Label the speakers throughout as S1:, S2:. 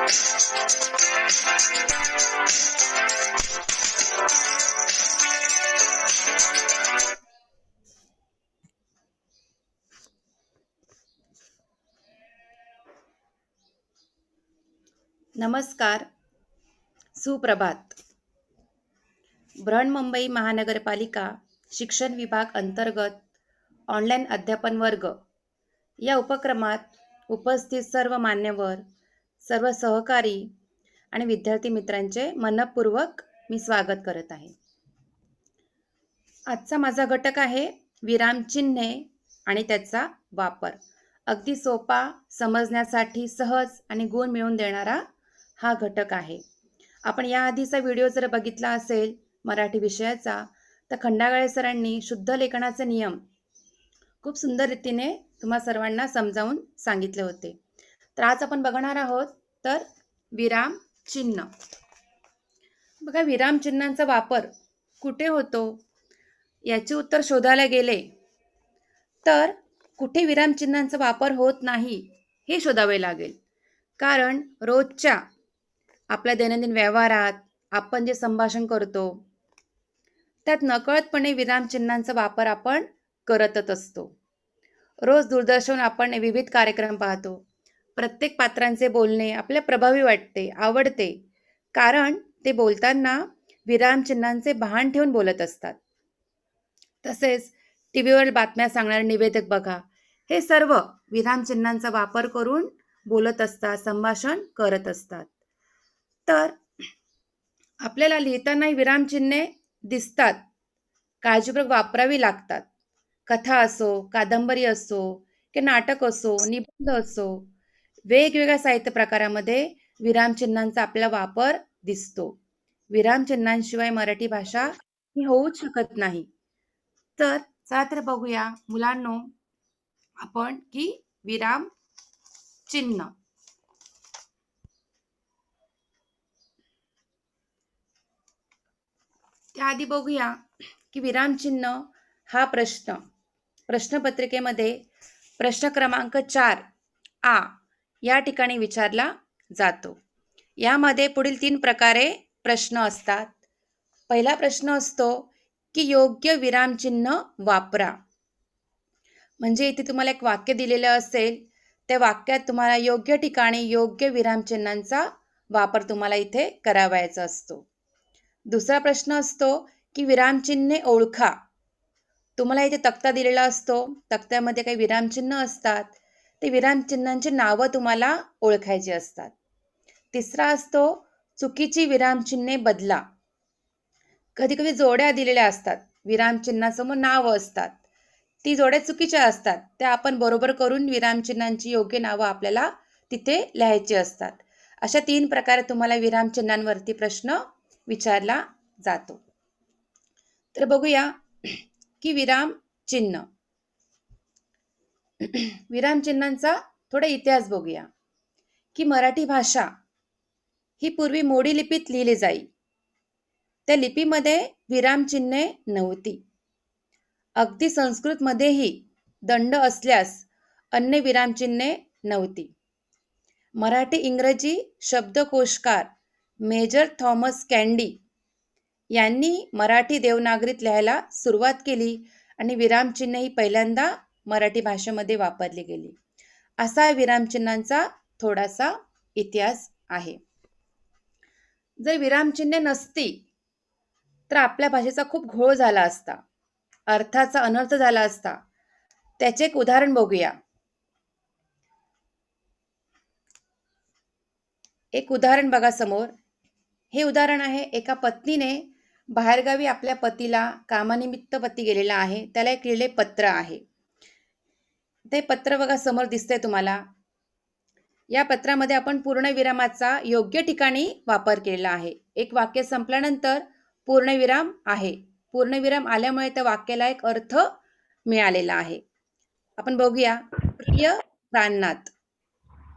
S1: नमस्कार, सुप्रभात. बृहन्मुंबई महानगरपालिका शिक्षण विभाग अंतर्गत ऑनलाईन अध्यापन वर्ग या उपक्रमात उपस्थित सर्व मान्यवर, सर्व सहकारी आणि विद्यार्थी मित्रांचे मनपूर्वक मी स्वागत करत आहे. आजचा माझा घटक आहे विरामचिन्हे आणि त्याचा वापर. अगदी सोपा, समजण्यासाठी सहज आणि गुण मिळवून देणारा हा घटक आहे. आपण या आधीचा व्हिडिओ जर बघितला असेल मराठी विषयाचा, तर खंडागळे सरांनी शुद्ध लेखनाचे नियम खूप सुंदर रीतीने तुम्हा सर्वांना समजावून सांगितले होते. तर आज आपण बघणार आहोत तर विराम चिन्ह. बघा, विराम चिन्हांचा वापर कुठे होतो याचे उत्तर शोधायला गेले तर कुठे विराम चिन्हांचा वापर होत नाही हे शोधावे लागेल. कारण रोजच्या आपल्या दैनंदिन व्यवहारात आपण जे संभाषण करतो त्यात नकळतपणे विरामचिन्हांचा वापर आपण करतच असतो. रोज दूरदर्शन आपण विविध कार्यक्रम पाहतो. प्रत्येक पात्रांचे बोलणे आपल्याला प्रभावी वाटते, आवडते, कारण ते बोलताना विरामचिन्हांचे भान ठेवून बोलत असतात. तसेच टीव्हीवर बातम्या सांगणारे निवेदक बघा, हे सर्व विरामचिन्हांचा वापर करून बोलत असतात, संभाषण करत असतात. तर आपल्याला लिहितानाही विरामचिन्हे दिसतात, काळजीपूर्वक वापरावी लागतात. कथा असो, कादंबरी असो, की नाटक असो, निबंध असो, वेगवेगळ्या साहित्य प्रकारामध्ये विरामचिन्हांचा आपला वापर दिसतो. विरामचिन्हांशिवाय मराठी भाषा ही होऊच शकत नाही. तर चला तर बघूया मुलांनो आपण की विराम चिन्ह. त्याआधी बघूया की विरामचिन्ह हा प्रश्नपत्रिकेमध्ये प्रश्न क्रमांक 4 या ठिकाणी विचारला जातो. यामध्ये पुढील 3 प्रकारे प्रश्न असतात. पहिला प्रश्न असतो की योग्य विरामचिन्ह वापरा. म्हणजे इथे तुम्हाला एक वाक्य दिलेलं असेल, त्या वाक्यात तुम्हाला योग्य ठिकाणी योग्य विरामचिन्हांचा वापर तुम्हाला इथे करावायचा असतो. दुसरा प्रश्न असतो की विरामचिन्हे ओळखा. तुम्हाला इथे तक्ता दिलेला असतो, तक्त्यामध्ये काही विरामचिन्ह असतात, ते विरामचिन्हांची नावं तुम्हाला ओळखायची असतात. तिसरा असतो चुकीची विरामचिन्हे बदला. कधी कधी जोड्या दिलेल्या असतात, विरामचिन्हासमोर नावं असतात, ती जोड्या चुकीच्या असतात, त्या आपण बरोबर करून विरामचिन्हांची योग्य नावं आपल्याला तिथे लिहायची असतात. अशा 3 प्रकारे तुम्हाला विरामचिन्हांवरती प्रश्न विचारला जातो. तर बघूया की विराम चिन्ह. विरामचिन्हांचा थोडा इतिहास बघूया की मराठी भाषा ही पूर्वी मोडी लिपीत लिहिली जाई. त्या लिपीमध्ये विरामचिन्हे नव्हती. अगदी संस्कृतमध्येही दंड असल्यास अन्य विरामचिन्हे नव्हती. मराठी इंग्रजी शब्दकोशकार मेजर थॉमस कॅन्डी यांनी मराठी देवनागरीत लिहायला सुरुवात केली आणि विरामचिन्हे ही पहिल्यांदा मराठी भाषेमध्ये वापरली गेली. असा विरामचिन्हांचा थोडासा इतिहास आहे. जर विरामचिन्हे नसती तर आपल्या भाषेचा खूप घोळ झाला असता, अर्थाचा अनर्थ झाला असता. त्याचे एक उदाहरण बघूया. एक उदाहरण बघा समोर. हे उदाहरण आहे एका पत्नीने बाहेरगावी आपल्या पतीला कामानिमित्त पती गेलेला आहे, त्याला एक लिहिले पत्र आहे. ते पत्र बघा समोर दिसतंय तुम्हाला. या पत्रामध्ये आपण पूर्णविरामाचा योग्य ठिकाणी वापर केलेला आहे. एक वाक्य संपल्यानंतर पूर्णविराम आहे. पूर्णविराम आल्यामुळे त्या वाक्याला एक अर्थ मिळालेला आहे. आपण बघूया. प्रिय प्राणनाथ,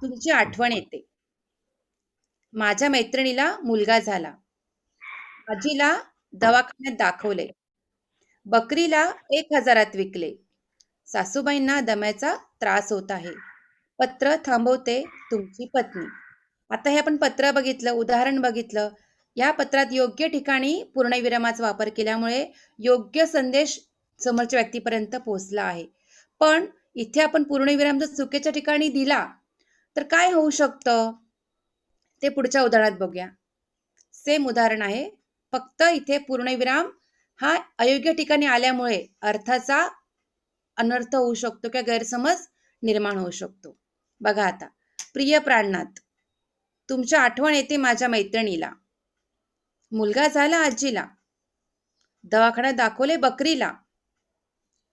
S1: तुमची आठवण येते. माझ्या मैत्रिणीला मुलगा झाला. आजीला दवाखान्यात दाखवले. बकरीला 1000त विकले. सासूबाईंना दम्याचा त्रास होत आहे. पत्र थांबवते, तुमची पत्नी. आता हे आपण पत्र बघितलं, उदाहरण बघितलं. या पत्रात योग्य ठिकाणी पूर्णविरामाचा वापर केल्यामुळे योग्य संदेश समोरच्या व्यक्तीपर्यंत पोहोचला आहे. पण इथे आपण पूर्णविराम जर चुकीच्या ठिकाणी दिला, तर काय होऊ शकतं? ते पुढच्या उदाहरणात बघूया. सेम उदाहरण आहे. फक्त इथे पूर्णविराम हा अयोग्य ठिकाणी आल्यामुळे अर्थाचा अनर्थ होऊ शकतो किंवा गैरसमज निर्माण होऊ शकतो. बघा आता. प्रिय प्राणनाथ, तुमची आठवण येते माझ्या मैत्रिणीला. मुलगा झाला आजीला. दवाखान्यात दाखवले बकरीला.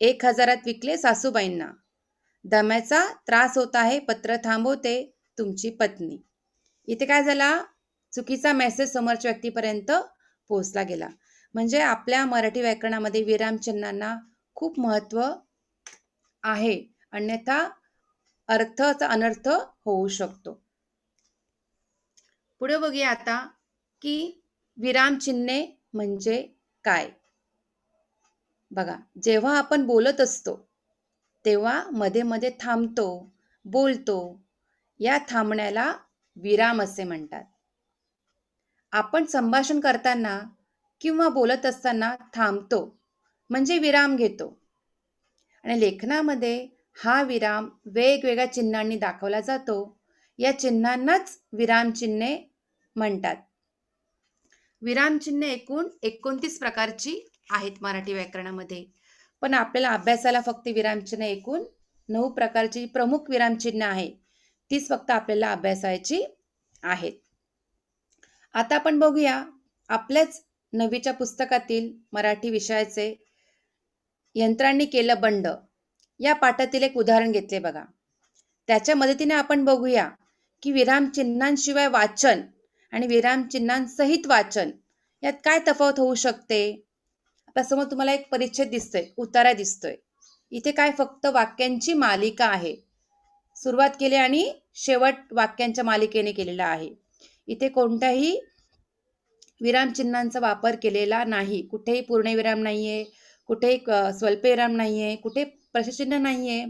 S1: 1,000त विकले सासूबाईंना. दम्याचा त्रास होत आहे, पत्र थांबवते तुमची पत्नी. इथे काय झाला? चुकीचा मेसेज समोरच्या व्यक्तीपर्यंत पोहोचला गेला. म्हणजे आपल्या मराठी व्याकरणामध्ये विरामचिन्हांना खूप महत्त्व आहे. अन्यथा अर्थाचा अनर्थ होऊ शकतो. पुढे बघूया आता की विरामचिन्हे म्हणजे काय? बघा, जेव्हा आपण बोलत असतो तेव्हा मध्ये मध्ये थांबतो, बोलतो. या थांबण्याला विराम असे म्हणतात. आपण संभाषण करताना किंवा बोलत असताना थांबतो म्हणजे विराम घेतो. आणि लेखनामध्ये हा विराम वेगवेगळ्या चिन्हांनी दाखवला जातो. या चिन्हांनाच विरामचिन्हे म्हणतात. विरामचिन्हे एकूण 29 प्रकारची आहेत मराठी व्याकरणामध्ये. पण आपल्याला अभ्यासाला फक्त विरामचिन्हे एकूण 9 प्रकारची प्रमुख विरामचिन्हे आहेत. तीच फक्त आपल्याला अभ्यासायची आहेत. आता आपण बघूया आपल्याच 9वीच्या पुस्तकातील मराठी विषयाचे यंत्रांनी केलं बंड या पाठातील एक उदाहरण घेतले बघा. त्याच्या मदतीने आपण बघूया की विरामचिन्हांशिवाय वाचन आणि विरामचिन्हांसहित वाचन यात काय तफावत होऊ शकते. आता समोर तुम्हाला एक परिच्छेद दिसतोय, उतारा दिसतोय. इथे काय फक्त वाक्यांची मालिका आहे. सुरुवात केली आणि शेवट वाक्यांच्या मालिकेने केलेला आहे. इथे कोणत्याही विरामचिन्हांचा वापर केलेला नाही. कुठेही पूर्णविराम नाहीये, कुठेही स्वल्पविराम नाहीये, कुठे प्रश्नचिन्ह नाहीये.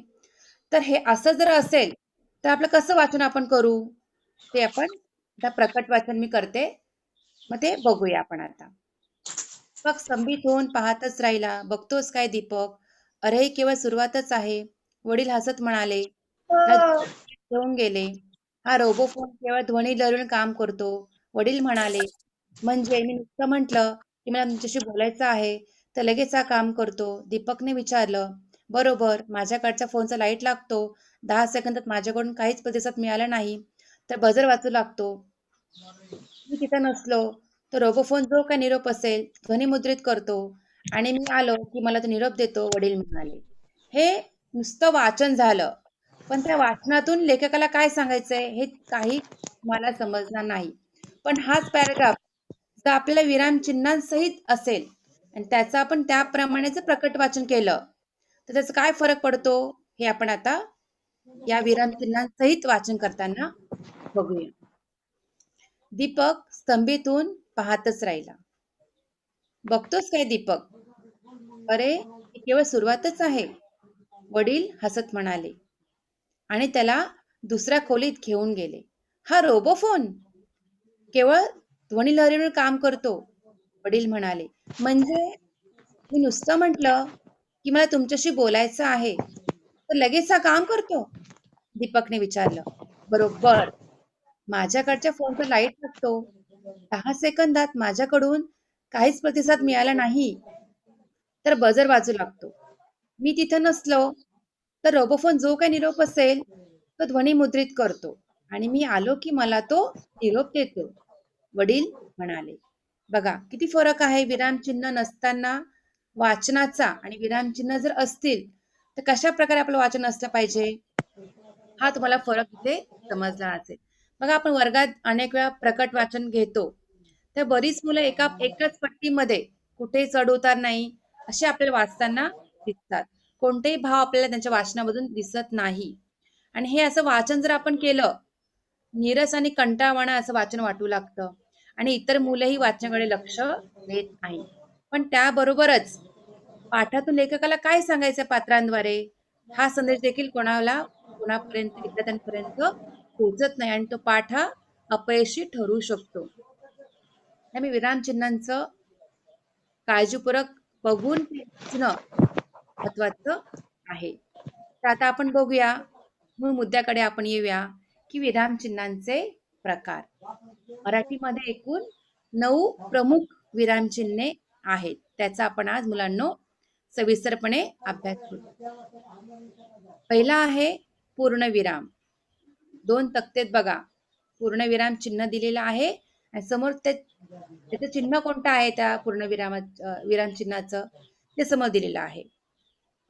S1: तर हे असं जर असेल तर आपलं कसं वाचन आपण करू? ते आपण आता प्रकट वाचन मी करते. मग ते बघूया आपण आता. दीपक स्तंभित होऊन पाहतच राहिला. बघतोस काय दीपक? अरे ही केवळ सुरुवातच आहे. वडील हसत म्हणाले. घेऊन गेले. हा रोबो फोन केवळ ध्वनी लहरीने काम करतो. वडील म्हणाले. म्हणजे मी नुसतं म्हटलं की मला तुमच्याशी बोलायचं आहे तर लगेच हा काम करतो. दीपकने विचारलं. बरोबर, माझ्याकडच्या फोनचा लाईट लागतो. 10 सेकंदात माझ्याकडून काहीच प्रतिसाद मिळाला नाही तर बजर वाचू लागतो. मी तिथं नसलो तर रोबोफोन जो काय निरोप असेल ध्वनिमुद्रित करतो आणि मी आलो की मला तो निरोप देतो, वडील म्हणाले. हे नुसतं वाचन झालं. पण त्या वाचनातून लेखकाला काय सांगायचंय हे काही मला समजणार नाही. पण हाच पॅराग्राफ जर आपल्याला विरामचिन्हांसहित असेल आणि त्याचं आपण त्याप्रमाणे जर प्रकट वाचन केलं तर त्याचा काय फरक पडतो हे आपण आता या विरामचिन्हांसहित वाचन करताना बघूया. दीपक स्तंभित होऊन पाहतच राहिला. बघतोस काय दीपक? अरे ही केवळ सुरुवातच आहे. वडील हसत म्हणाले आणि त्याला दुसऱ्या खोलीत घेऊन गेले. हा रोबोफोन केवळ ध्वनिलहरीवर काम करतो, वडील म्हणाले. म्हणजे मी नुसतं म्हटलं की मला तुमच्याशी बोलायचं आहे तर लगेच हा काम करतो? दीपकने विचारलं. बरोबर, माझ्याकडच्या फोनचा लाईट लागतो. 10 सेकंदात माझ्याकडून काहीच प्रतिसाद मिळाला नाही तर बजर वाजू लागतो. मी तिथं नसलो तर रोबोफोन जो काही निरोप असेल तो ध्वनिमुद्रित करतो आणि मी आलो की मला तो निरोप देतो, वडील म्हणाले. बघा किती फरक आहे विरामचिन्ह नसताना वाचनाचा आणि विरामचिन्ह जर असतील तर कशा प्रकारे आपलं वाचन असलं पाहिजे हा तुम्हाला फरक इथे समजला असेल. बघा आपण वर्गात अनेक वेळा प्रकट वाचन घेतो तर बरीच मुलं एकाच पट्टीमध्ये कुठेही चढ उतार नाही असे आपल्याला वाचताना दिसतात. कोणतेही भाव आपल्याला त्यांच्या वाचनामधून दिसत नाही. आणि हे असं वाचन जर आपण केलं नीरस आणि कंटाळवाणं असं वाचन वाटू लागतं आणि इतर मुलंही वाचनाकडे लक्ष देत नाही. पण त्याबरोबरच पाठातून लेखकाला काय सांगायचं पात्रांद्वारे हा संदेश देखील कोणापर्यंत विद्यार्थ्यांपर्यंत पोहोचत नाही आणि तो पाठ हा अपयशी ठरू शकतो. त्यामुळे विरामचिन्हांचं काळजीपूर्वक बघून ते वाचणं महत्वाचं आहे. तर आता आपण बघूया, मूळ मुद्द्याकडे आपण येऊया, की विरामचिन्हांचे प्रकार. मराठीमध्ये एकूण 9 प्रमुख विरामचिन्हे आहेत. त्याचा आपण आज मुलांनो सविस्तरपणे अभ्यास करू. पहिला आहे पूर्णविराम. 2 तक्तेत बघा, पूर्णविराम चिन्ह दिलेलं आहे आणि समोर त्याचं चिन्ह कोणतं आहे त्या विराम चिन्हाचं ते समोर दिलेलं आहे.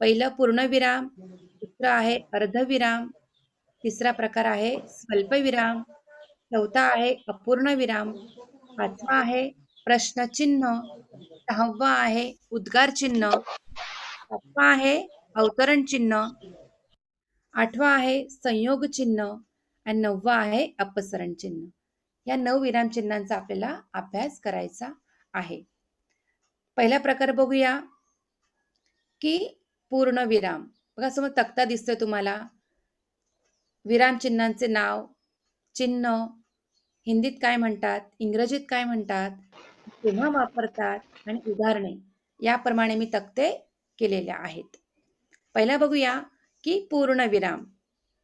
S1: पहिलं पूर्णविराम, दुसरं आहे अर्धविराम, तिसरा प्रकार आहे स्वल्पविराम, चौथा आहे अपूर्णविराम, पाचवा आहे प्रश्नचिन्ह, सहावा आहे उद्गार चिन्ह, सातवा आहे अवतरण चिन्ह, आठवा आहे संयोग चिन्ह आणि 9वा आहे अपसरण चिन्ह. या 9 विराम चिन्हांचा आपल्याला अभ्यास करायचा आहे. पहिला प्रकार बघूया, की पूर्णविराम. बघा समोर तक्ता दिसतोय तुम्हाला. विराम चिन्हांचे नाव, चिन्ह, हिंदीत काय म्हणतात, इंग्रजीत काय म्हणतात, केव्हा वापरतात आणि उदाहरणे याप्रमाणे मी तक्ते केलेले आहेत. पहिला बघूया, की पूर्णविराम.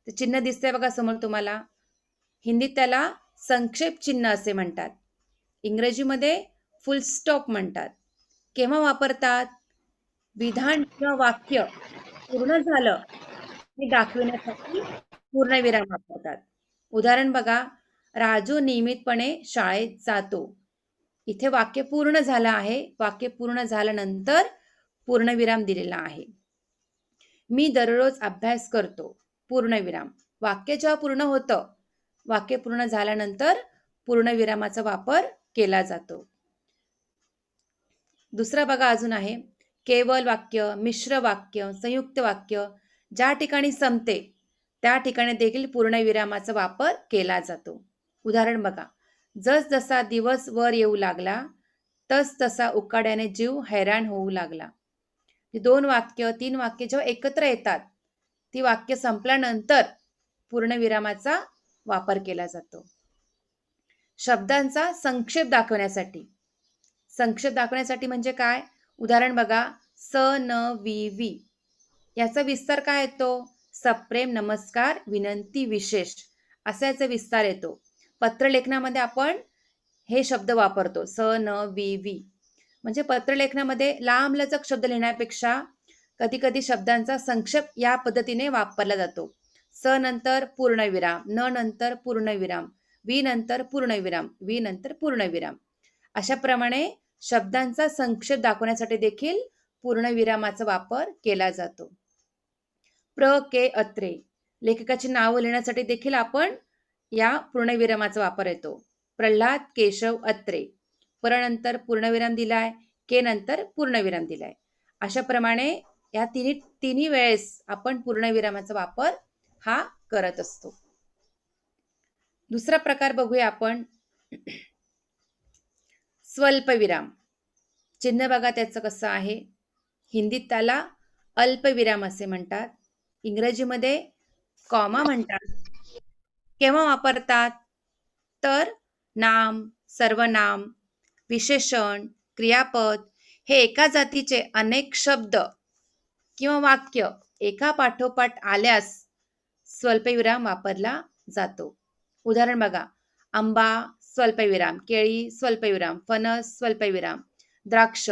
S1: ते चिन्ह दिसतंय बघा समोर तुम्हाला. हिंदीत त्याला संक्षेप चिन्ह असे म्हणतात. इंग्रजीमध्ये फुल स्टॉप म्हणतात. केव्हा वापरतात? विधान किंवा वाक्य पूर्ण झालं हे दाखविण्यासाठी पूर्णविराम वापरतात. उदाहरण बघा, राजू नियमितपणे शाळेत जातो. इथे वाक्य पूर्ण झालं आहे. वाक्य पूर्ण झाल्यानंतर पूर्णविराम दिलेला आहे. मी दररोज अभ्यास करतो. पूर्णविराम. वाक्य जेव्हा पूर्ण होतं, वाक्य पूर्ण झाल्यानंतर पूर्णविरामाचा वापर केला जातो. दुसरा बघा अजून आहे केवळ वाक्य, मिश्र वाक्य, संयुक्त वाक्य. ज्या ठिकाणी संपते त्या ठिकाणी देखील पूर्णविरामाचा वापर केला जातो. उदाहरण बघा, जसजसा दिवस वर येऊ लागला तस तसा उकाड्याने जीव हैराण होऊ लागला. 2 वाक्य 3 वाक्य जेव्हा एकत्र येतात, ती वाक्य संपल्यानंतर पूर्णविरामाचा वापर केला जातो. शब्दांचा संक्षेप दाखवण्यासाठी. संक्षेप दाखवण्यासाठी म्हणजे काय? उदाहरण बघा, स न वी वी याचा विस्तार काय येतो? सप्रेम, नमस्कार, विनंती, विशेष असा याचा विस्तार येतो. पत्रलेखनामध्ये आपण हे शब्द वापरतो, स न वी वी. म्हणजे पत्रलेखनामध्ये लांबलचक शब्द लिहिण्यापेक्षा कधी कधी शब्दांचा संक्षेप या पद्धतीने वापरला जातो. स नंतर पूर्णविराम, न नंतर पूर्णविराम, वी नंतर पूर्णविराम, वी नंतर पूर्णविराम. अशा प्रमाणे शब्दांचा संक्षेप दाखवण्यासाठी देखील पूर्णविरामाचा वापर केला जातो. प्र के अत्रे लेखकाची नावं लिहिण्यासाठी देखील आपण या पूर्णविरामाचा वापर येतो. प्रल्हाद केशव अत्रे. पर नंतर पूर्णविराम दिलाय, के नंतर पूर्णविराम दिलाय. अशा प्रमाणे या तिन्ही वेळेस आपण पूर्णविरामाचा वापर हा करत असतो. दुसरा प्रकार बघूया आपण, स्वल्पविराम. चिन्ह बघा त्याचं कसं आहे. हिंदीत त्याला अल्पविराम असे म्हणतात. इंग्रजीमध्ये कॉमा म्हणतात. केव्हा वापरतात? तर नाम, सर्वनाम, विशेषण, क्रियापद हे एका जातीचे अनेक शब्द किंवा वाक्य एका पाठोपाठ आल्यास स्वल्पविराम वापरला जातो. उदाहरण बघा, आंबा स्वल्पविराम, केळी स्वल्पविराम, फणस स्वल्पविराम, द्राक्ष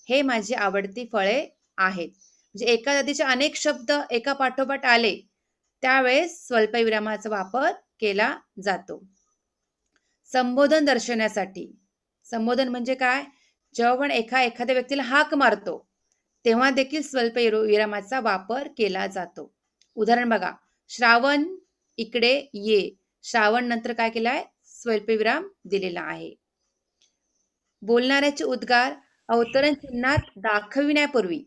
S1: हे माझी आवडती फळे आहेत. म्हणजे एका जातीचे अनेक शब्द एका पाठोपाठ आले त्यावेळेस स्वल्पविरामाचा वापर केला जातो. संबोधन दर्शवण्यासाठी. संबोधन म्हणजे काय? जेव्हा आपण एखाद्या व्यक्तीला हाक मारतो तेव्हा देखील स्वल्पविरामाचा वापर केला जातो. उदाहरण बघा, श्रावण इकडे ये. श्रावण नंतर काय केलाय? स्वल्पविराम दिलेला आहे. बोलणाऱ्याचे उद्गार अवतरण चिन्हात दाखविण्यापूर्वी.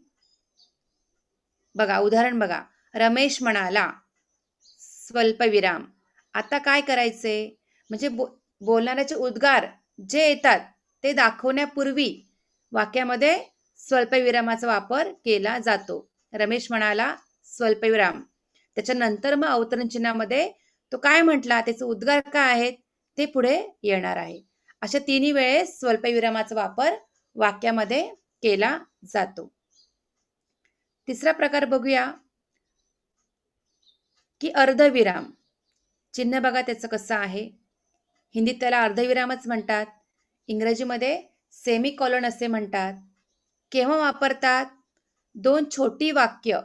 S1: बघा उदाहरण बघा, रमेश म्हणाला, स्वल्पविराम. आता काय करायचे? म्हणजे बोलणाऱ्याचे उद्गार जे येतात ते दाखवण्यापूर्वी वाक्यामध्ये स्वल्पविरामाचा वापर केला जातो. रमेश म्हणाला, स्वल्पविराम. त्याच्यानंतर मग अवतरण चिन्हामध्ये तो काय म्हटला, त्याचे उद्गार काय आहेत ते पुढे येणार आहे. अशा तिन्ही वेळेस स्वल्पविरामाचा वापर वाक्यामध्ये केला जातो. तिसरा प्रकार बघूया की अर्धविराम. चिन्ह बघा त्याचं कसं आहे. हिंदीत त्याला अर्धविरामच म्हणतात. इंग्रजीमध्ये सेमीकोलन असे म्हणतात. केव्हा वापरतात? दोन छोटी वाक्य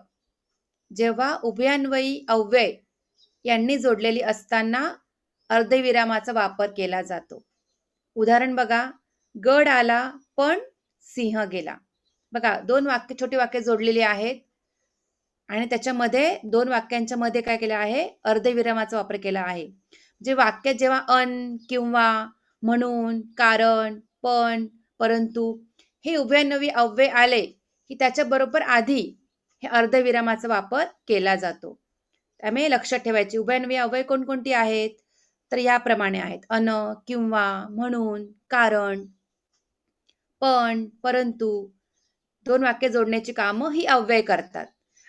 S1: जेव्हा उभयान्वयी अव्यय यांनी जोडलेली असताना अर्धविरामाचा वापर केला जातो. उदाहरण बघा, गड आला पण सिंह गेला. बघा, दोन वाक्य छोटी वाक्य जोडलेली आहेत आणि त्याच्यामध्ये दोन वाक्यांच्या मध्ये काय केलं आहे? अर्धविरामाचा वापर केला आहे. जे वाक्यात जेव्हा अन, किंवा, म्हणून, कारण, पण, परंतु हे उभयनवी अव्यय आले की त्याच्याबरोबर आधी हे अर्धविरामाचा वापर केला जातो. त्यामुळे लक्षात ठेवायचे उभयनवी अव्यय कोणकोणती आहेत? तर याप्रमाणे आहेत. अन, किंवा, म्हणून, कारण, पण, परंतु. दोन वाक्य जोडण्याची कामं ही अव्यय करतात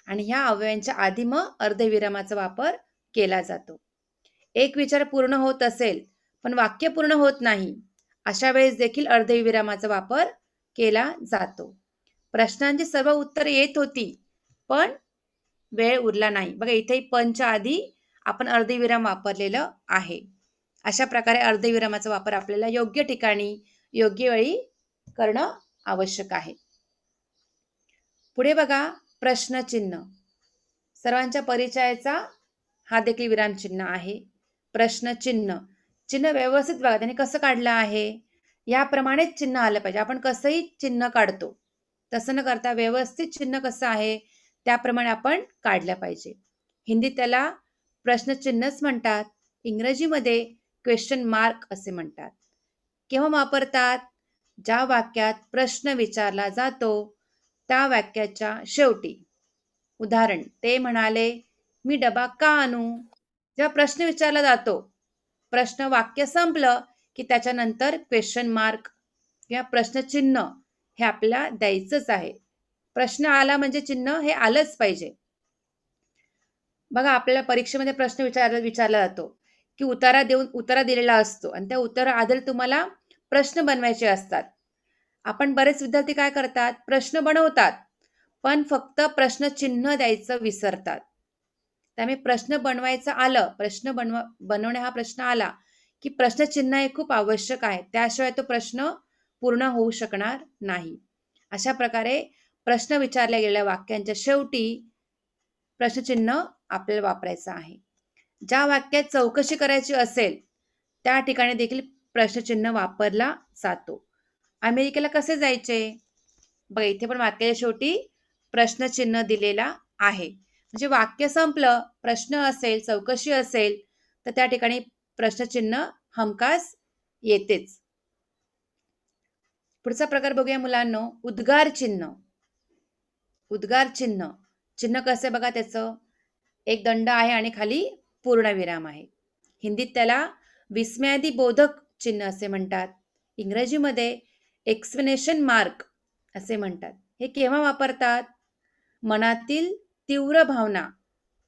S1: आणि ह्या अव्ययांच्या आधी मग अर्धविरामाचा वापर केला जातो. एक विचार पूर्ण होत असेल पण वाक्य पूर्ण होत नाही, अशा वेळेस देखील अर्धविरामाचा वापर केला जातो. प्रश्नांची सर्व उत्तर येत होती पण वेळ उरला नाही. बघा, इथे पणच्या आधी आपण अर्धविराम वापरलेलं आहे. अशा प्रकारे अर्धविरामाचा वापर आपल्याला योग्य ठिकाणी योग्य वेळी करणं आवश्यक आहे. पुढे बघा, प्रश्नचिन्ह. सर्वांच्या परिचयाचा हा देखील विरामचिन्ह आहे. प्रश्नचिन्ह. चिन्ह व्यवस्थित बघा त्याने कसं काढलं आहे. याप्रमाणेच चिन्ह आलं पाहिजे. आपण कसंही चिन्ह काढतो तसं न करता व्यवस्थित चिन्ह कसं आहे त्याप्रमाणे आपण काढलं पाहिजे. हिंदीत त्याला प्रश्नचिन्हच म्हणतात. इंग्रजीमध्ये क्वेश्चन मार्क असे म्हणतात. केव्हा वापरतात? ज्या वाक्यात प्रश्न विचारला जातो त्या वाक्याच्या शेवटी. उदाहरण, ते म्हणाले, मी डबा का आणू? जेव्हा प्रश्न विचारला जातो, प्रश्न वाक्य संपलं की त्याच्यानंतर क्वेश्चन मार्क किंवा प्रश्नचिन्ह हे आपल्याला द्यायचंच आहे. प्रश्न आला म्हणजे चिन्ह हे आलंच पाहिजे. बघा, आपल्याला परीक्षेमध्ये प्रश्न विचारला जातो की उतारा दिलेला असतो आणि त्या उत्तरा आधी तुम्हाला प्रश्न बनवायचे असतात. आपण बरेच विद्यार्थी काय करतात? प्रश्न बनवतात पण फक्त प्रश्नचिन्ह द्यायचं विसरतात. त्यामुळे प्रश्न बनवायचं आलं, बनवणे हा प्रश्न आला की प्रश्नचिन्ह हे खूप आवश्यक आहे. त्याशिवाय तो प्रश्न पूर्ण होऊ शकणार नाही. अशा प्रकारे प्रश्न विचारल्या गेलेल्या वाक्यांच्या शेवटी प्रश्नचिन्ह आपल्याला वापरायचं आहे. ज्या वाक्यात चौकशी करायची असेल त्या ठिकाणी देखील प्रश्नचिन्ह वापरला जातो. अमेरिकेला कसे जायचे? बघा, इथे पण वाक्याच्या शेवटी प्रश्नचिन्ह दिलेला आहे. म्हणजे वाक्य संपलं, प्रश्न असेल, चौकशी असेल तर त्या ठिकाणी प्रश्नचिन्ह हमखास येतेच. पुढचा प्रकार बघूया मुलांनो, उद्गार चिन्ह. उद्गार चिन्ह. चिन्ह कसे बघा, त्याचं एक दंड आहे आणि खाली पूर्णविराम आहे. हिंदीत त्याला विस्मयादिबोधक चिन्ह असे म्हणतात. इंग्रजीमध्ये एक्सप्लेनेशन मार्क असे म्हणतात. हे केव्हा वापरतात? मनातील तीव्र भावना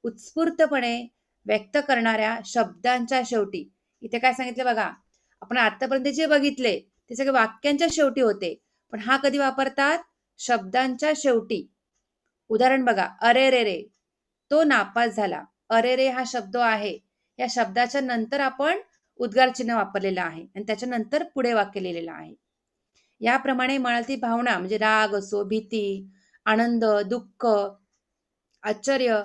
S1: उत्स्फूर्तपणे व्यक्त करणाऱ्या शब्दांच्या शेवटी. इथे काय सांगितलं बघा, आपण आतापर्यंत जे बघितले ते सगळे वाक्यांच्या शेवटी होते, पण हा कधी वापरतात? शब्दांच्या शेवटी. उदाहरण बघा, अरे रे रे, तो नापास झाला. अरे रे हा शब्द आहे, या शब्दाच्या नंतर आपण उद्गार चिन्ह वापरलेलं आहे आणि त्याच्यानंतर पुढे वाक्य लिहिलेलं आहे. याप्रमाणे मनातील भावना म्हणजे राग असो, भीती, आनंद, दुःख, आश्चर्य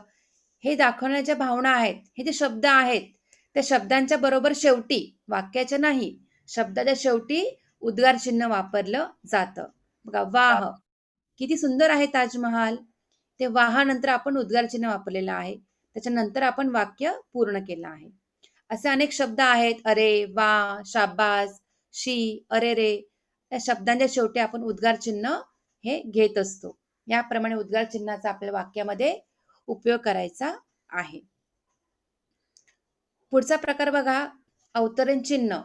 S1: हे दाखवण्याच्या भावना आहेत, हे जे शब्द आहेत त्या शब्दांच्या बरोबर शेवटी, वाक्याच्या नाही, शब्दाच्या शेवटी उद्गार चिन्ह वापरलं जातं. बघा, वाह, किती सुंदर आहे ताजमहाल. ते वाह नंतर आपण उद्गार चिन्ह वापरलेलं आहे, त्याच्यानंतर आपण वाक्य पूर्ण केलं आहे. असे अनेक शब्द आहेत. अरे, वा, शाबास, शी, अरे रे, या शब्दांच्या शेवटी आपण उद्गार चिन्ह हे घेत असतो. याप्रमाणे उद्गार चिन्हाचा आपल्या वाक्यामध्ये उपयोग करायचा आहे. पुढचा प्रकार बघा, अवतरण चिन्ह.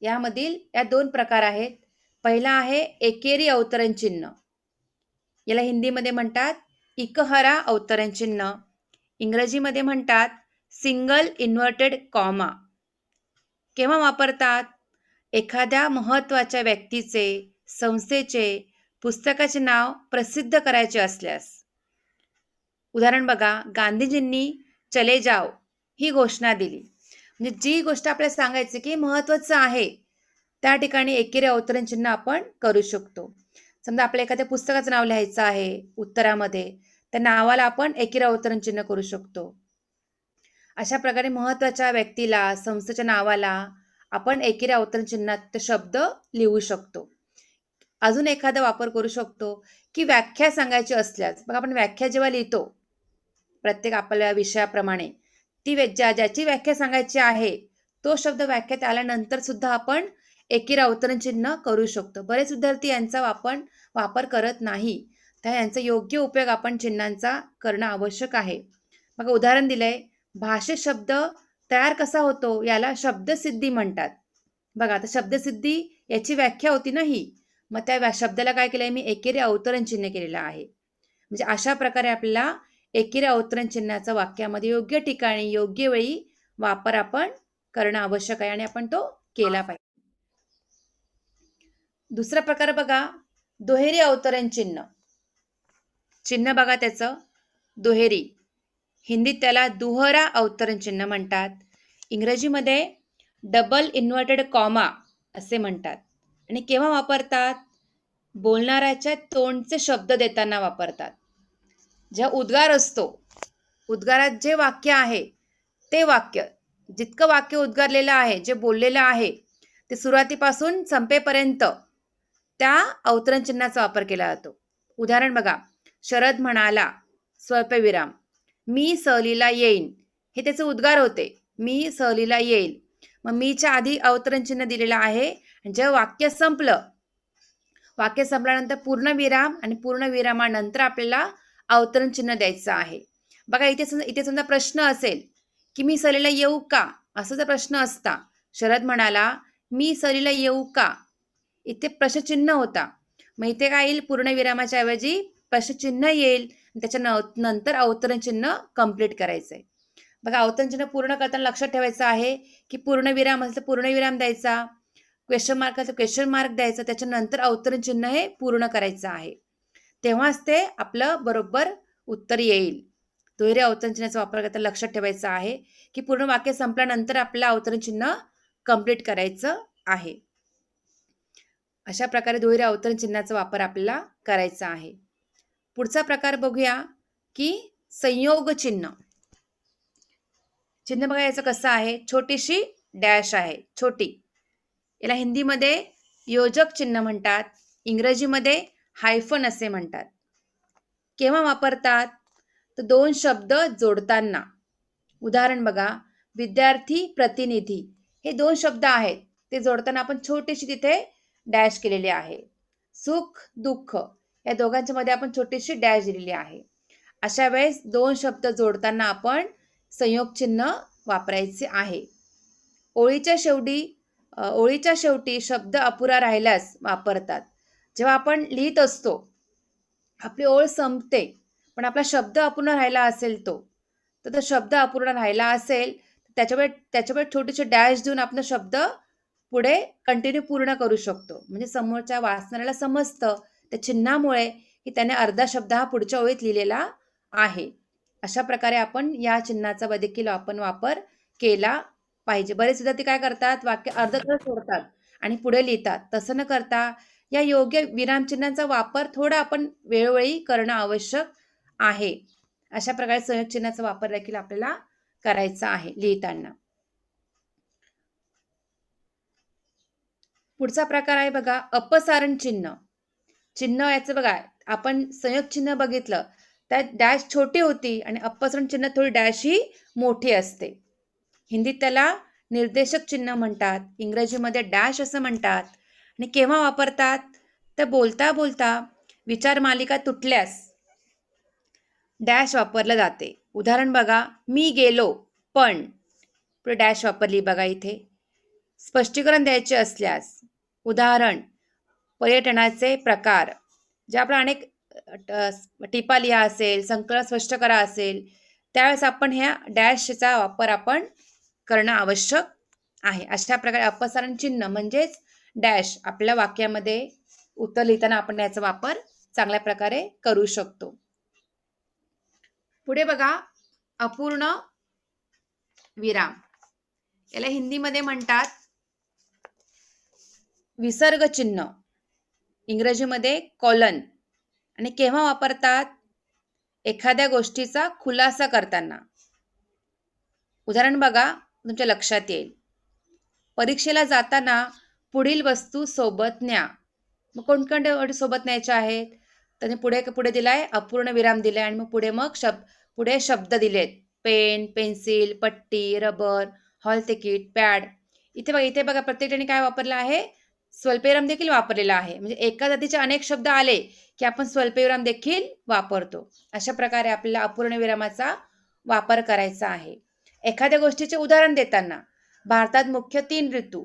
S1: यामधील या दोन प्रकार आहेत. पहिला आहे एकेरी अवतरण चिन्ह. याला हिंदीमध्ये म्हणतात इकहरा अवतरण चिन्ह. इंग्रजीमध्ये म्हणतात सिंगल इन्व्हर्टेड कॉमा केव्हा वापरतात? एखाद्या महत्त्वाच्या व्यक्तीचे, संस्थेचे, पुस्तकाचे नाव प्रसिद्ध करायचे असल्यास. उदाहरण बघा, गांधीजींनी चले जाओ ही घोषणा दिली. म्हणजे जी गोष्ट आपल्याला सांगायची की महत्त्वाचं आहे, त्या ठिकाणी एकेरी अवतरण चिन्ह आपण करू शकतो. समजा आपल्या एखाद्या पुस्तकाचं नाव लिहायचं आहे उत्तरामध्ये, त्या नावाला आपण एकेरी अवतरण चिन्ह करू शकतो. अशा प्रकारे महत्त्वाच्या व्यक्तीला, संस्थेच्या नावाला आपण एकेरी अवतरण चिन्हात ते शब्द लिहू शकतो. अजून एखादा वापर करू शकतो की व्याख्या सांगायची असल्यास, बघा आपण व्याख्या जेव्हा लिहितो प्रत्येक आपल्या विषयाप्रमाणे, ज्याची व्याख्या सांगायची आहे तो शब्द व्याख्यात आल्यानंतर सुद्धा आपण एकेरी अवतरण चिन्ह करू शकतो. बरेच विद्यार्थी यांचा वापर करत नाही, तर यांचा योग्य उपयोग आपण चिन्हांचा करणं आवश्यक आहे. बघा उदाहरण दिलंय, भाषेत शब्द तयार कसा होतो याला शब्दसिद्धी म्हणतात. बघा आता शब्दसिद्धी याची व्याख्या होती ना ही, मग त्या शब्दाला काय केलंय मी एकेरी अवतरण चिन्ह केलेलं आहे. म्हणजे अशा प्रकारे आपल्याला एकेरी अवतरण चिन्हाचा वाक्यामध्ये योग्य ठिकाणी योग्य वेळी वापर आपण करणं आवश्यक आहे आणि आपण तो केला पाहिजे. दुसरा प्रकार बघा, दुहेरी अवतरण चिन्ह. चिन्ह बघा त्याचं दुहेरी, हिंदीत त्याला दुहरा अवतरण चिन्ह म्हणतात. इंग्रजीमध्ये डबल इन्व्हर्टेड कॉमा असे म्हणतात. आणि केव्हा वापरतात? बोलणाऱ्याच्या तोंडचे शब्द देताना वापरतात. जेव्हा उद्गार असतो, उद्गारात जे वाक्य आहे ते वाक्य, जितकं वाक्य उद्गारलेलं आहे, जे बोललेलं आहे ते सुरुवातीपासून संपेपर्यंत त्या अवतरण चिन्हाचा वापर केला जातो. उदाहरण बघा, शरद म्हणाला स्वल्पविराम, मी सहलीला येईन, हे त्याचे उद्गार होते. मी सहलीला येईल. मग मीच्या आधी अवतरण चिन्ह दिलेलं आहे. जेव्हा वाक्य संपल्यानंतर पूर्णविराम आणि पूर्णविरामानंतर आपल्याला अवतरण चिन्ह द्यायचं आहे. बघा इथे समजा प्रश्न असेल की मी सहलीला येऊ का, असं जर प्रश्न असता, शरद म्हणाला मी सहलीला येऊ का, इथे प्रश्नचिन्ह होता. मग इथे काय येईल? पूर्णविरामाच्या ऐवजी प्रश्नचिन्ह येईल. त्याच्या नंतर अवतरण चिन्ह कंप्लीट करायचंय. बघा अवतरण चिन्ह पूर्ण करताना लक्षात ठेवायचं आहे की पूर्णविराम असेल तर पूर्णविराम द्यायचा, क्वेश्चन मार्क असेल क्वेश्चन मार्क द्यायचा, त्याच्यानंतर अवतरण चिन्ह हे पूर्ण करायचं आहे. तेव्हाच ते आपलं बरोबर उत्तर येईल. दुहेरी अवतरण चिन्हाचा वापर करताना लक्षात ठेवायचं आहे की पूर्ण वाक्य संपल्यानंतर आपलं अवतरण चिन्ह कंप्लीट करायचं आहे. अशा प्रकारे दुहेरी अवतरण चिन्हाचा वापर आपल्याला करायचा आहे. पुढचा प्रकार बघूया की संयोग चिन्ह. चिन्ह बघा याचं कसं आहे, छोटीशी डॅश आहे, छोटी. याला हिंदीमध्ये योजक चिन्ह म्हणतात, इंग्रजीमध्ये हायफन असे म्हणतात. केव्हा वापरतात? तर दोन शब्द जोडताना. उदाहरण बघा, विद्यार्थी प्रतिनिधी, हे दोन शब्द आहेत, ते जोडताना आपण छोटीशी तिथे डॅश केलेली आहे. सुख दुःख या दोघांच्या मध्ये आपण छोटीशी डॅश दिलेली आहे. अशा वेळेस दोन शब्द जोडताना आपण संयोग चिन्ह वापरायचे आहे. ओळीच्या शेवटी शब्द अपुरा राहिल्यास वापरतात. जेव्हा आपण लिहित असतो, आपली ओळ संपते पण आपला शब्द अपूर्ण राहिला असेल, तो शब्द अपूर्ण राहिला असेल त्याच्यावर छोटीशी डॅश देऊन आपण शब्द पुढे कंटिन्यू पूर्ण करू शकतो. म्हणजे समोरच्या वाचणाऱ्याला समजतं त्या चिन्हामुळे की त्याने अर्धा शब्द हा पुढच्या ओळीत लिहिलेला आहे. अशा प्रकारे आपण या चिन्हाचा देखील आपण वापर केला पाहिजे. बरेच विद्यार्थी काय करतात, वाक्य अर्धवट सोडतात आणि पुढे लिहितात. तसं न करता या योग्य विरामचिन्हांचा वापर थोडा आपण वेळोवेळी करणं आवश्यक आहे. अशा प्रकारे संयोग चिन्हाचा वापर देखील आपल्याला करायचा आहे लिहिताना. पुढचा प्रकार आहे बघा, अपसारण चिन्ह. चिन्ह याचं बघा, आपण संयोग चिन्ह बघितलं त्यात डॅश छोटी होती आणि अपसारण चिन्ह थोडी डॅश ही मोठी असते. हिंदीत त्याला निर्देशक चिन्ह म्हणतात, इंग्रजीमध्ये डॅश असं म्हणतात. आणि केव्हा वापरतात? तर बोलता बोलता विचार मालिका तुटल्यास डॅश वापरलं जाते. उदाहरण बघा, मी गेलो पण, पुढे डॅश वापरली बघा इथे. स्पष्टीकरण द्यायचे असल्यास, उदाहरण पर्यटनाचे प्रकार, जे आपण अनेक टिपा लिहा असेल, संकलन स्पष्ट करा असेल, त्यावेळेस आपण ह्या डॅशचा वापर आपण करणं आवश्यक आहे. अशा प्रकारे अपसारण चिन्ह म्हणजेच डॅश आपल्या वाक्यामध्ये उत्तर लिहिताना आपण याचा वापर चांगल्या प्रकारे करू शकतो. पुढे बघा, अपूर्ण विराम. याला हिंदीमध्ये म्हणतात विसर्ग चिन्ह, इंग्रजीमध्ये कॉलन. आणि केव्हा वापरतात? एखाद्या गोष्टीचा खुलासा करताना. उदाहरण बघा, तुमच्या लक्षात येईल. परीक्षेला जाताना पुढील वस्तू सोबत न्या. मग कोणकोणत्या सोबत न्यायच्या आहेत? त्याने पुढे पुढे दिलाय अपूर्ण विराम दिलाय आणि मग पुढे शब्द दिलेत. पेन, पेन्सिल, पट्टी, रबर, हॉल तिकीट, पॅड. इथे बघा प्रत्येक ठिकाणी काय वापरलं आहे? स्वल्पविराम देखील वापरलेला आहे. म्हणजे एका जातीचे अनेक शब्द आले की आपण स्वल्पविराम देखील वापरतो. अशा प्रकारे आपल्याला अपूर्ण विरामाचा वापर करायचा आहे. एखाद्या गोष्टीचे उदाहरण देताना भारतात मुख्य 3 ऋतू,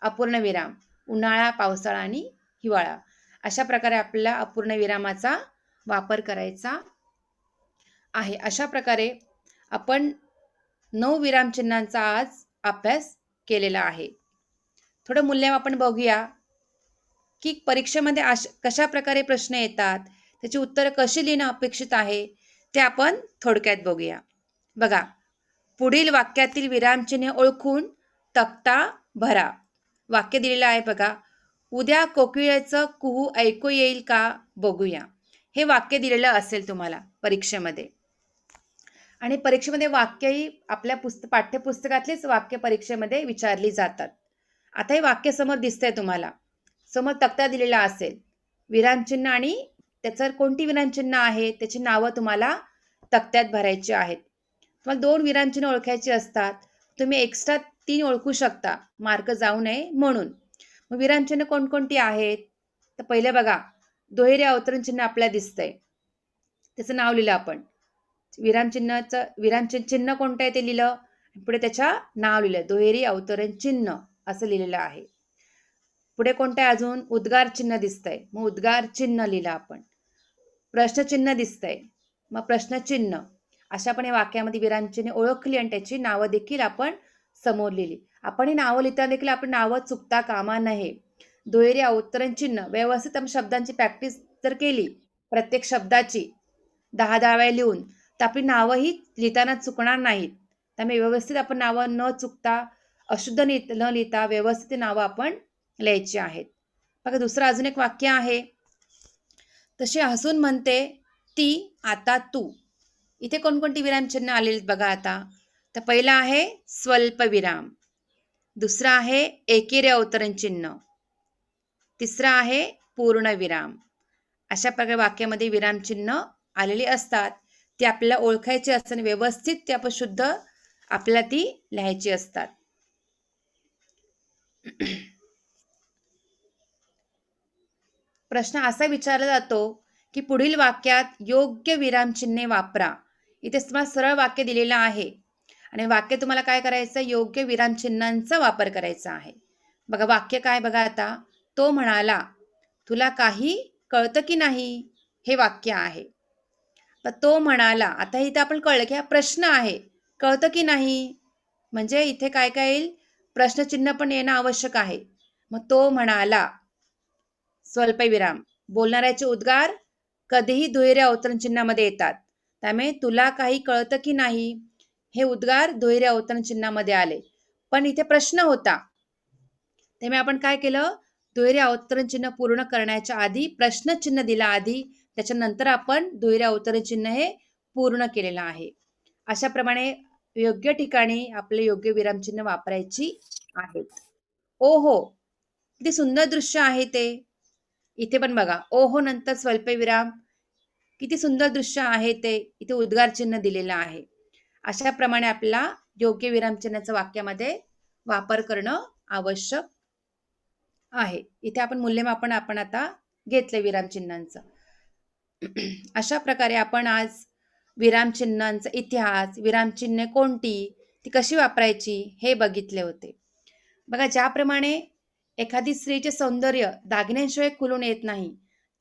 S1: अपूर्ण विराम, उन्हाळा, पावसाळा आणि हिवाळा. अशा प्रकारे आपल्याला अपूर्ण विरामाचा वापर करायचा आहे. अशा प्रकारे आपण 9 विरामचिन्हांचा आज अभ्यास केलेला आहे. थोडं मूल्यमापन बघूया की परीक्षेमध्ये कशा प्रकारे प्रश्न येतात, त्याची उत्तरं कशी लिहिणं अपेक्षित आहे ते आपण थोडक्यात बघूया. बघा, पुढील वाक्यातील विरामचिन्हे ओळखून तक्ता भरा. वाक्य दिलेलं आहे बघा. उद्या कोकिळेचं कुहू ऐकू येईल का बघूया. हे वाक्य दिलेलं असेल तुम्हाला परीक्षेमध्ये. आणि परीक्षेमध्ये वाक्यही आपल्या पाठ्यपुस्तकातलीच वाक्य परीक्षेमध्ये विचारली जातात. आता हे वाक्य समोर दिसतंय तुम्हाला. समोर तक्ता दिलेला असेल. विरामचिन्ह आणि त्याच्यावर कोणती विरामचिन्ह आहेत त्याची नावं तुम्हाला तक्त्यात भरायची आहेत. तुम्हाला 2 विरामचिन्ह ओळखायची असतात. तुम्ही एक्स्ट्रा 3 ओळखू शकता, मार्क जाऊ नये म्हणून. मग विरामचिन्ह कोणकोणती आहेत? तर पहिले बघा, दुहेरी अवतरण चिन्ह आपल्याला दिसतंय. त्याचं नाव लिहिलं आपण. विरामचिन्ह कोणतं आहे ते लिहिलं. पुढे त्याच्या नाव लिहिलं. दुहेरी अवतरण चिन्ह असं लिहिलेलं आहे. पुढे कोणतं आहे अजून? उद्गार चिन्ह दिसतंय. मग उद्गार चिन्ह लिहिलं आपण. प्रश्नचिन्ह दिसतंय. मग प्रश्नचिन्ह. अशा आपण या वाक्यामध्ये विरामचिन्हे ओळखली आणि त्याची नावं देखील आपण समोर लिहिली. आपण ही नावं लिहिताना देखील आपण नावं चुकता कामा नये. दुहेरी अवतरण चिन्ह व्यवस्थित आपण शब्दांची प्रॅक्टिस जर केली, प्रत्येक शब्दाची 10-10 वेळा लिहून, तर आपली नावंही लिहिताना चुकणार नाहीत. त्यामुळे व्यवस्थित आपण नावं न चुकता, अशुद्ध न लिहिता व्यवस्थित नावं आपण लिहायची आहेत. बघा, दुसरं अजून एक वाक्य आहे. तशी हसून म्हणते ती आता तू. इथे कोणकोणती विरामचिन्ह आलेली बघा आता. तर पहिला आहे स्वल्पविराम, दुसरा आहे एकेरी अवतरण चिन्ह, तिसरा आहे पूर्णविराम. अशा प्रकारे वाक्यामध्ये विरामचिन्ह आलेली असतात. ती आपल्याला ओळखायची असतात आणि व्यवस्थित ती आपण शुद्ध आपल्याला ती लिहायची असतात. प्रश्न असा विचारला जातो की पुढील वाक्यात योग्य विरामचिन्हे वापरा. इथे तुम्हाला सरळ वाक्य दिलेलं आहे आणि वाक्य तुम्हाला काय करायचं? योग्य विरामचिन्हांचा वापर करायचा आहे. बघा वाक्य काय बघा आता. तो म्हणाला, तुला काही कळतं की नाही? हे वाक्य आहे. तो म्हणाला, आता इथे आपण कळलं की हा प्रश्न आहे. कळतं की नाही? म्हणजे इथे काय काय येईल? प्रश्नचिन्ह पण येणं आवश्यक आहे. मग तो म्हणाला, स्वल्पविराम. बोलणाऱ्याचे उद्गार कधीही दुहेरी अवतरण चिन्हामध्ये येतात. त्यामुळे तुला काही कळतं की नाही? हे उद्गार दुहेरी अवतरण चिन्हामध्ये आले. पण इथे प्रश्न होता. त्यामुळे आपण काय केलं? दुहेरी अवतरण चिन्ह पूर्ण करण्याच्या आधी प्रश्नचिन्ह दिला आधी, त्याच्यानंतर आपण दुहेरी अवतरण चिन्ह हे पूर्ण केलेलं आहे. अशाप्रमाणे योग्य ठिकाणी आपले योग्य विरामचिन्ह वापरायची आहेत. ओहो, किती सुंदर दृश्य आहे ते. इथे पण बघा, ओहो नंतर स्वल्पविराम. किती सुंदर दृश्य आहे ते. इथे उद्गार चिन्ह दिलेलं आहे. अशा प्रमाणे आपल्याला योग्य विरामचिन्हाचा वाक्यामध्ये वापर करणं आवश्यक आहे. इथे आपण मूल्यमापन आपण आता घेतलं विरामचिन्हांचं. अशा प्रकारे आपण आज विरामचिन्हांचा इतिहास, विरामचिन्हे कोणती, ती कशी वापरायची हे बघितले होते. बघा, ज्याप्रमाणे एखादी स्त्रीचे सौंदर्य दागिन्यांशिवाय खुलून येत नाही,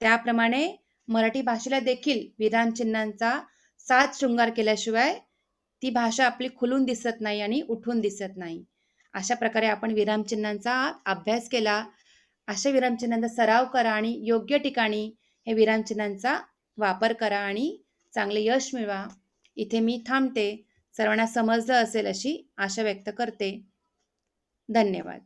S1: त्याप्रमाणे मराठी भाषेला देखील विरामचिन्हांचा साज शृंगार केल्याशिवाय ती भाषा आपली खुलून दिसत नाही आणि उठून दिसत नाही. अशा प्रकारे आपण विरामचिन्हांचा अभ्यास केला. अशा विरामचिन्हांचा सराव करा आणि योग्य ठिकाणी हे विरामचिन्हांचा वापर करा आणि चांगले यश मिळवा. इथे मी थांबते. सर्वांना समजलं असेल अशी आशा व्यक्त करते. धन्यवाद.